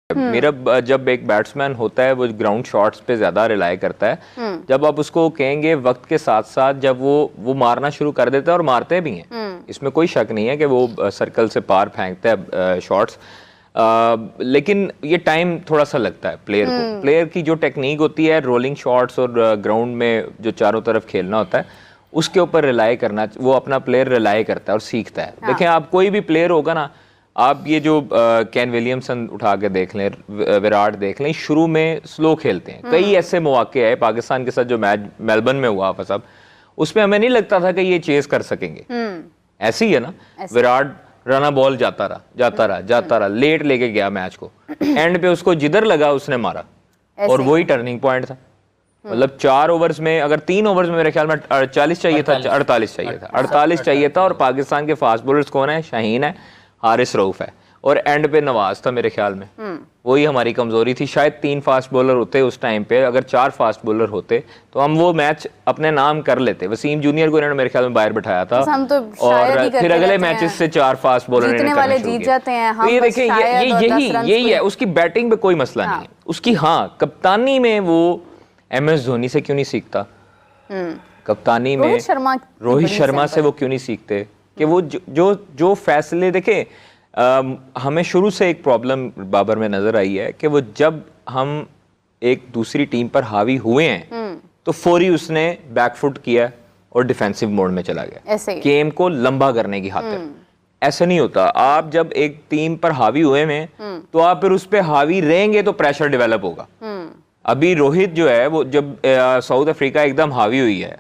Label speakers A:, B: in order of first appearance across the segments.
A: मेरा जब एक बैट्समैन होता है वो ग्राउंड शॉट्स पे ज्यादा रिलाई करता है। जब आप उसको कहेंगे वक्त के साथ साथ जब वो मारना शुरू कर देता है और मारते भी हैं, इसमें कोई शक नहीं है कि वो सर्कल से पार फेंकता है शॉट्स, लेकिन ये टाइम थोड़ा सा लगता है प्लेयर को। प्लेयर की जो टेक्निक होती है रोलिंग शॉट्स और ग्राउंड में जो चारों तरफ खेलना होता है उसके ऊपर रिलाई करना, वो अपना प्लेयर रिलाई करता है और सीखता है। देखें आप कोई भी प्लेयर होगा ना, आप ये जो केन विलियमसन उठा के देख लें, विराट देख लें, शुरू में स्लो खेलते हैं। कई ऐसे मौके आए पाकिस्तान के साथ जो मैच मेलबर्न में हुआ सब, उसमें हमें नहीं लगता था कि ये चेस कर सकेंगे। ऐसे ही है ना, विराट रना बॉल जाता रहा, लेट लेके गया मैच को, एंड पे उसको जिधर लगा उसने मारा और वही टर्निंग पॉइंट था। मतलब 4 ओवर्स में, अगर 3 ओवर्स में मेरे ख्याल में 48 चाहिए था, 48 चाहिए था और पाकिस्तान के फास्ट बॉलर्स कौन है? शाहीन है, हारिस रऊफ है और एंड पे नवाज था मेरे ख्याल में। वही हमारी कमजोरी थी। शायद 3 फास्ट बॉलर होते उस टाइम पे, अगर 4 फास्ट बॉलर होते तो हम वो मैच अपने नाम कर लेते। वसीम जूनियर को इन्होंने मेरे ख्याल में बाहर बिठाया था तो और फिर अगले मैचेस से 4 फास्ट बॉलर जीत जाते हैं। तो ये देखें, यही है उसकी बैटिंग पे कोई मसला नहीं है उसकी। हाँ, कप्तानी में वो MS धोनी से क्यों नहीं सीखता? कप्तानी में रोहित शर्मा से वो क्यों नहीं सीखते कि वो जो फैसले देखे। हमें शुरू से एक प्रॉब्लम बाबर में नजर आई है कि वो जब हम एक दूसरी टीम पर हावी हुए हैं तो फौरी उसने बैकफुट किया और डिफेंसिव मोड में चला गया गेम को लंबा करने की खातिर। ऐसा नहीं होता। आप जब एक टीम पर हावी हुए हैं तो आप फिर उस पर हावी रहेंगे तो प्रेशर डेवलप होगा। अभी रोहित जो है वो जब साउथ अफ्रीका एकदम हावी हुई है,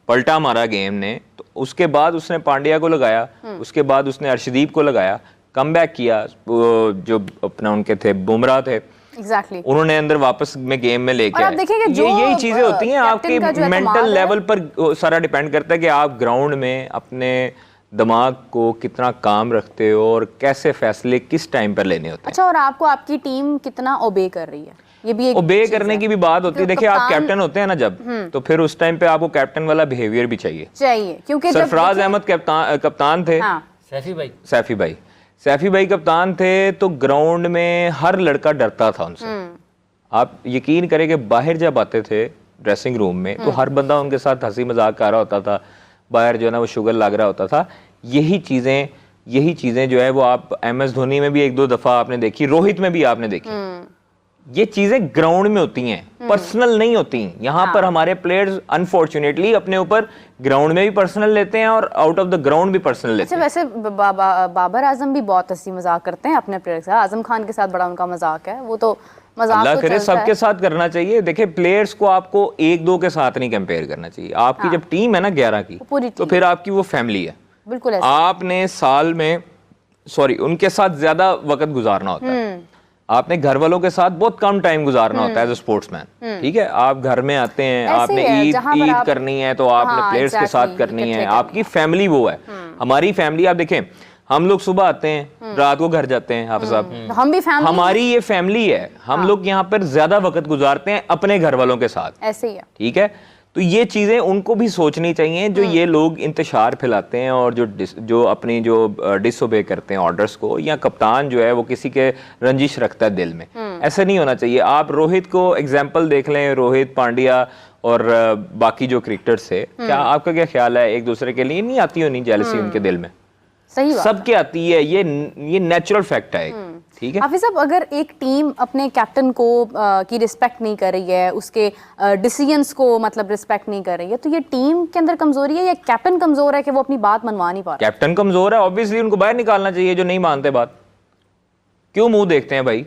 A: पलटा मारा गेम ने, तो उसके बाद उसने पांड्या को लगाया, उसके बाद उसने अर्शदीप को लगाया, कमबैक किया। जो अपना उनके थे बुमराह थे, उन्होंने अंदर वापस में गेम में लेके आए। यही चीजें होती हैं। आपके मेंटल लेवल पर सारा डिपेंड करता है कि आप ग्राउंड में अपने दिमाग को कितना काम रखते हो और कैसे फैसले किस टाइम पर लेने होते हैं।
B: अच्छा, और आपको आपकी टीम कितना ओबे कर रही है, ये भी एक
A: ओबे करने की भी बात होती है। देखिए आप कैप्टन होते हैं ना जब, तो फिर उस टाइम पे आपको कैप्टन वाला बिहेवियर भी चाहिए
B: क्योंकि
A: सरफराज अहमद कप्तान थे। सैफी भाई कप्तान थे तो ग्राउंड में हर लड़का डरता था उनसे। आप यकीन करें कि बाहर जब आते थे ड्रेसिंग रूम में तो हर बंदा उनके साथ हंसी मजाक कर रहा होता था, बाहर जो है ना वो शुगर लग रहा होता था। यही चीजें जो है वो आप MS धोनी में भी 1-2 दफा आपने देखी, रोहित में भी आपने देखी। ये चीजें ग्राउंड में होती हैं, पर्सनल नहीं होती। यहाँ पर हमारे प्लेयर्स अनफॉर्चुनेटली अपने ऊपर ग्राउंड में भी पर्सनल लेते हैं और आउट ऑफ द ग्राउंड भी पर्सनल लेते हैं।
B: वैसे बाबर आजम भी बहुत हंसी मजाक करते हैं अपने प्लेयर के साथ। आजम खान के साथ बड़ा उनका मजाक है, वो तो मजाक
A: अल्लाह करे सबके साथ करना चाहिए। देखिए प्लेयर्स को आपको 1-2 के साथ नहीं कंपेयर करना चाहिए। आपकी जब टीम है ना 11 की, तो फिर आपकी वो फैमिली है।
B: बिल्कुल
A: आपने साल में उनके साथ ज्यादा वक्त गुजारना होता है। आपने घर वालों के साथ बहुत कम टाइम गुजारना होता है एज अ स्पोर्ट्समैन। ठीक है, आप घर में आते हैं, आपने ईद करनी है तो आपने प्लेयर्स के साथ करनी है। आपकी फैमिली वो है। हमारी फैमिली आप देखें, हम लोग सुबह आते हैं, रात को घर जाते हैं। हाफिज साहब,
B: हम भी फैमिली,
A: हमारी ये फैमिली है। हम लोग यहाँ पर ज्यादा वक्त गुजारते हैं अपने घर वालों के साथ।
B: ऐसे ही है।
A: ठीक है, तो ये चीजें उनको भी सोचनी चाहिए। जो ये लोग इंतशार फैलाते हैं और जो अपनी जो डिसओबे करते हैं ऑर्डर्स को, या कप्तान जो है वो किसी के रंजिश रखता है दिल में, ऐसा नहीं होना चाहिए। आप रोहित को एग्जाम्पल देख लें, रोहित, पांड्या और बाकी जो क्रिकेटर्स है, क्या आपका क्या ख्याल है? एक दूसरे के लिए नहीं आती होनी जेलसी उनके दिल में?
B: सही बात,
A: सबके आती है। ये नेचुरल फैक्ट है। ठीक है
B: हाफिज साहब, अगर एक टीम अपने कैप्टन को की रिस्पेक्ट नहीं कर रही है, उसके डिसीजंस को मतलब रिस्पेक्ट नहीं कर रही है, तो ये टीम के अंदर कमजोरी है या कैप्टन कमजोर है कि वो अपनी बात मनवा नहीं पा रहा?
A: कैप्टन कमजोर है, ऑब्वियसली उनको बाहर निकालना चाहिए जो नहीं मानते बात। क्यों मुंह देखते हैं भाई?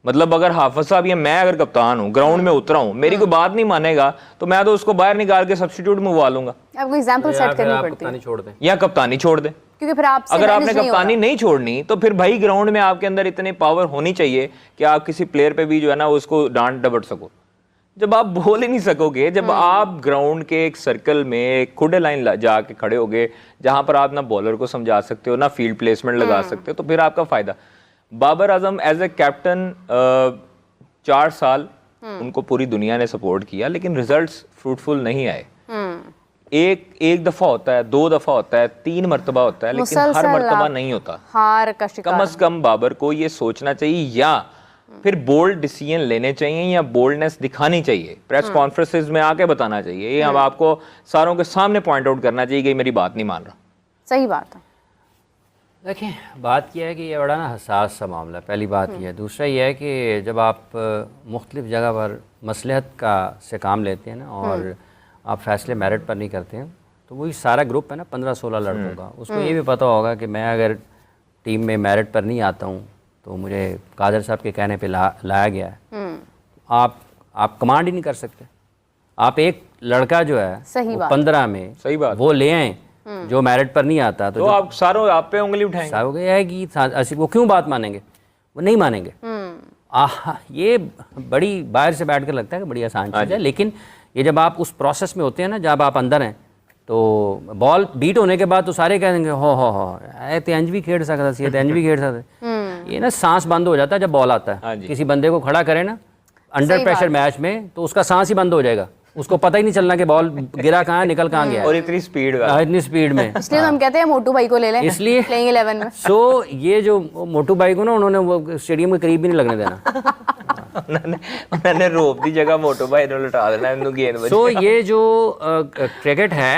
A: मतलब अगर हाफिज साहब या मैं अगर कप्तान हूँ, ग्राउंड में उतरा हूँ, मेरी कोई बात नहीं मानेगा तो मैं तो उसको बाहर निकाल के सब्स्टिट्यूट मंगवा लूंगा।
B: आपको एग्जांपल सेट करनी पड़ती है
A: या कप्तानी छोड़ दे,
B: क्योंकि फिर आप
A: अगर आपने कप्तानी नहीं छोड़नी तो फिर भाई ग्राउंड में आपके अंदर इतनी पावर होनी चाहिए कि आप किसी प्लेयर पे भी जो है ना उसको डांट डबट सको। जब आप बोल ही नहीं सकोगे, जब आप ग्राउंड के एक सर्कल में एक खुले लाइन जाके खड़े होगे जहां पर आप ना बॉलर को समझा सकते हो ना फील्ड प्लेसमेंट लगा सकते हो, तो फिर आपका फायदा। Babar Azam as a captain 4 साल उनको पूरी दुनिया ने सपोर्ट किया, लेकिन रिजल्ट्स फ्रूटफुल नहीं आए। एक दफा होता है, 2 दफा होता है, 3 मरतबा होता है, लेकिन हर मरतबा नहीं होता।
B: हार का शिकार।
A: कम अज कम बाबर को ये सोचना चाहिए, या फिर बोल्ड डिसीजन लेने चाहिए या बोल्डनेस दिखानी चाहिए, प्रेस कॉन्फ्रेंसेस में आके बताना चाहिए, ये हम आपको सारों के सामने पॉइंट आउट करना चाहिए कि मेरी बात नहीं मान रहा।
B: सही बात है।
C: देखिए, बात यह है कि ये बड़ा ना हसास सा मामला है, पहली बात यह है। दूसरा यह है कि जब आप मुख्तलिफ जगह पर मसलहत का से काम लेते हैं ना, और आप फैसले मेरिट पर नहीं करते हैं, तो वही सारा ग्रुप है ना 15-16 लड़कों का, उसको ये भी पता होगा कि मैं अगर टीम में मेरिट पर नहीं आता हूँ तो मुझे कादर साहब के कहने पे लाया गया है। आप कमांड ही नहीं कर सकते। आप एक लड़का जो है 15 में
A: सही बात
C: वो ले आए जो मेरिट पर नहीं आता,
A: तो आप सारों आप पे उंगली उठाएंगे।
C: सारों को यह है कि वो क्यों बात मानेंगे, वो नहीं मानेंगे। ये बड़ी बाहर से बैठ कर लगता है कि बड़ी आसान चीज़ है, लेकिन ये जब आप उस प्रोसेस में होते हैं ना, जब आप अंदर हैं, तो बॉल बीट होने के बाद तो सारे कह देंगे हो ते अंज भी खेल सकता सी, अंज भी खेल सकता। ये ना सांस बंद हो जाता है जब बॉल आता है। किसी बंदे को खड़ा करे ना अंडर प्रेशर मैच में, तो उसका सांस ही बंद हो जाएगा, उसको पता ही नहीं चलना कि बॉल गिरा कहाँ है, निकल कहाँ गया है,
A: और इतनी स्पीड
C: इतनी स्पीड में।
B: इसलिए तो हम कहते हैं मोटू भाई को ले लें,
C: इसलिए
B: प्लेइंग 11 में।
C: सो ये जो मोटू भाई को ना उन्होंने वो स्टेडियम के करीब भी नहीं लगने देना।
A: उन्होंने रोप दी जगह मोटू भाई ने लुटा देना इनको गेंद बजे।
C: सो ये जो क्रिकेट है,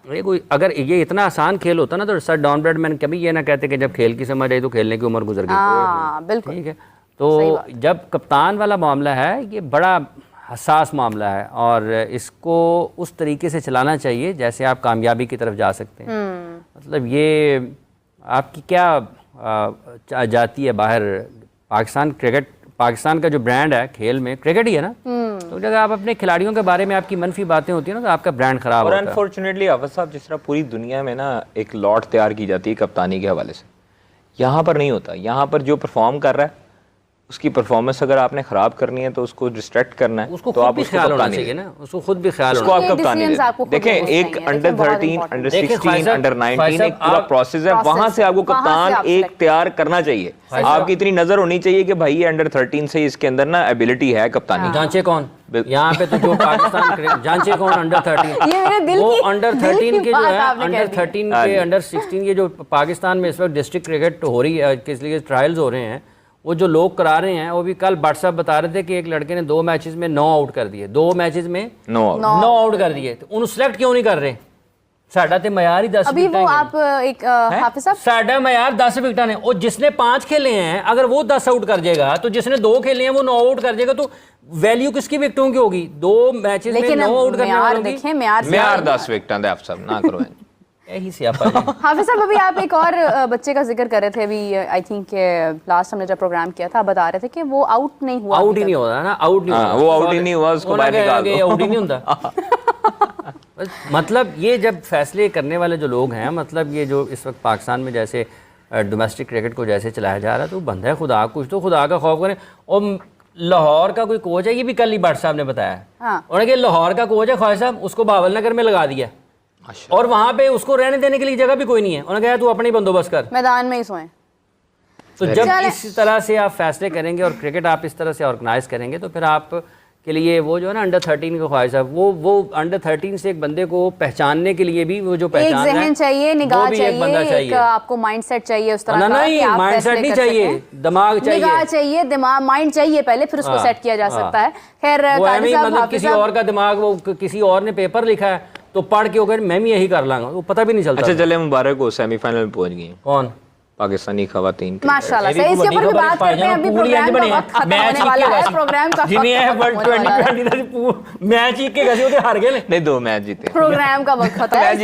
C: ये कोई अगर ये इतना आसान खेल होता ना, तो सर डॉन ब्रैडमैन कभी ये ना कहते कि जब खेल की समझ आई तो खेलने की उम्र गुजर गई।
B: बिल्कुल
C: ठीक है। तो जब कप्तान वाला मामला है, ये बड़ा हसास मामला है, और इसको उस तरीके से चलाना चाहिए जैसे आप कामयाबी की तरफ जा सकते हैं। मतलब ये आपकी क्या जाती है बाहर, पाकिस्तान का जो ब्रांड है खेल में, क्रिकेट ही है ना, तो जब आप अपने खिलाड़ियों के बारे में आपकी मनफी बातें होती है ना, तो आपका ब्रांड खराब होता है।
A: और अनफॉर्चुनेटली हाफिज साहब, जिस तरह पूरी दुनिया में ना एक लॉट तैयार की जाती है कप्तानी के हवाले से, यहाँ पर नहीं होता। यहाँ पर जो परफॉर्म कर रहा है उसकी परफॉर्मेंस अगर आपने खराब करनी है तो उसको डिस्ट्रैक्ट करना है,
C: उसको
A: तो आप
C: भी ख्याल होना चाहिए ना, उसको खुद भी ख्याल
A: उसको आप कप्तानी देखें। एक अंडर 13, अंडर 16, अंडर 19 एक पूरा प्रोसेस है, वहां से आपको कप्तान एक तैयार करना चाहिए। आपकी इतनी नजर होनी चाहिए कि भाई ये अंडर 13 से इसके अंदर ना एबिलिटी है कप्तानी।
C: जांचे कौन यहाँ पे, तो जो पाकिस्तान जांचे कौन अंडर 13, वो अंडर 13 के जो है, अंडर 13 के अंडर 16 ये जो पाकिस्तान में इस वक्त डिस्ट्रिक्ट क्रिकेट हो रही है, किस लिए ट्रायल्स हो रहे हैं, वो जो लोग करा रहे हैं, वो भी कल भट्ट साहब बता रहे थे कि एक लड़के ने 2 मैचेस में 9 आउट कर दिए, 2 मैचेस में 9 आउट कर दिए। तो उन सेलेक्ट क्यों नहीं कर रहे? साडा ते मयार ही 10
B: अभी वो आप एक हाफिज साहब,
C: साडा मयार 10 विकेट ने, और जिसने 5 खेले हैं अगर वो 10 आउट कर जाएगा, तो जिसने 2 खेले हैं वो 9 आउट कर जाएगा, तो वैल्यू किसकी विकेटों की होगी? 2 मैचेस में 9 आउट करने वालों की।
A: म्यार 10 विकेटां दे आप सब ना करो।
C: यही सियापा है।
B: हाफिज साहब, अभी आप एक और बच्चे का जिक्र कर रहे थे, अभी आई थिंक लास्ट हमने जब प्रोग्राम किया था, आप बता रहे थे कि वो आउट नहीं हुआ।
C: आउट ही नहीं होता ना, आउट नहीं होता,
A: वो आउट ही नहीं हुआ, उसको बाहर निकाल दो,
C: आउट ही नहीं होता। मतलब ये जब फैसले करने वाले जो लोग हैं, मतलब ये जो इस वक्त पाकिस्तान में जैसे डोमेस्टिक क्रिकेट को जैसे चलाया जा रहा है, तो बंदा है खुदा, कुछ तो खुदा का खौफ करें। और लाहौर का कोई कोच है, ये भी कल ही भट्ट साहब ने बताया, उन्होंने लाहौर का कोच है ख्वाजा साहब, उसको बावल नगर में लगा दिया, और वहां पे उसको रहने देने के लिए जगह भी कोई नहीं है। उन्होंने कहा तू अपने बंदोबस्त कर,
B: मैदान में ही सोए।
C: तो जब इस तरह से आप फैसले करेंगे और क्रिकेट आप इस तरह से ऑर्गेनाइज करेंगे, तो फिर आप के लिए वो जो है ना अंडर 13 का ख्वाहिश है, वो अंडर 13 से एक बंदे को पहचानने के लिए भी वो जो पहचान
B: एक जहन चाहिए, निगाह चाहिए, एक आपको माइंडसेट चाहिए उस तरह का।
C: नहीं, माइंडसेट नहीं चाहिए, दिमाग चाहिए,
B: निगाह चाहिए, दिमाग, माइंड चाहिए पहले, फिर उसको सेट किया जा सकता है। खैर,
C: मतलब किसी और का दिमाग, वो किसी और ने पेपर लिखा है तो पढ़ के होकर मैं भी यही कर लांगा, वो पता भी नहीं चलता।
A: अच्छा चले, मुबारक हो, सेमीफाइनल में पहुंच गई।
C: कौन?
A: पाकिस्तानी खवातीन।
B: माशाल्लाह से, इसके ऊपर भी बात करते हैं। अभी प्रोग्राम का वक्त खत्म होने वाला है, प्रोग्राम का
C: मैच जीत के गए, हार गए,
A: नहीं 2 मैच जीते,
B: प्रोग्राम का वक्त खत्म है।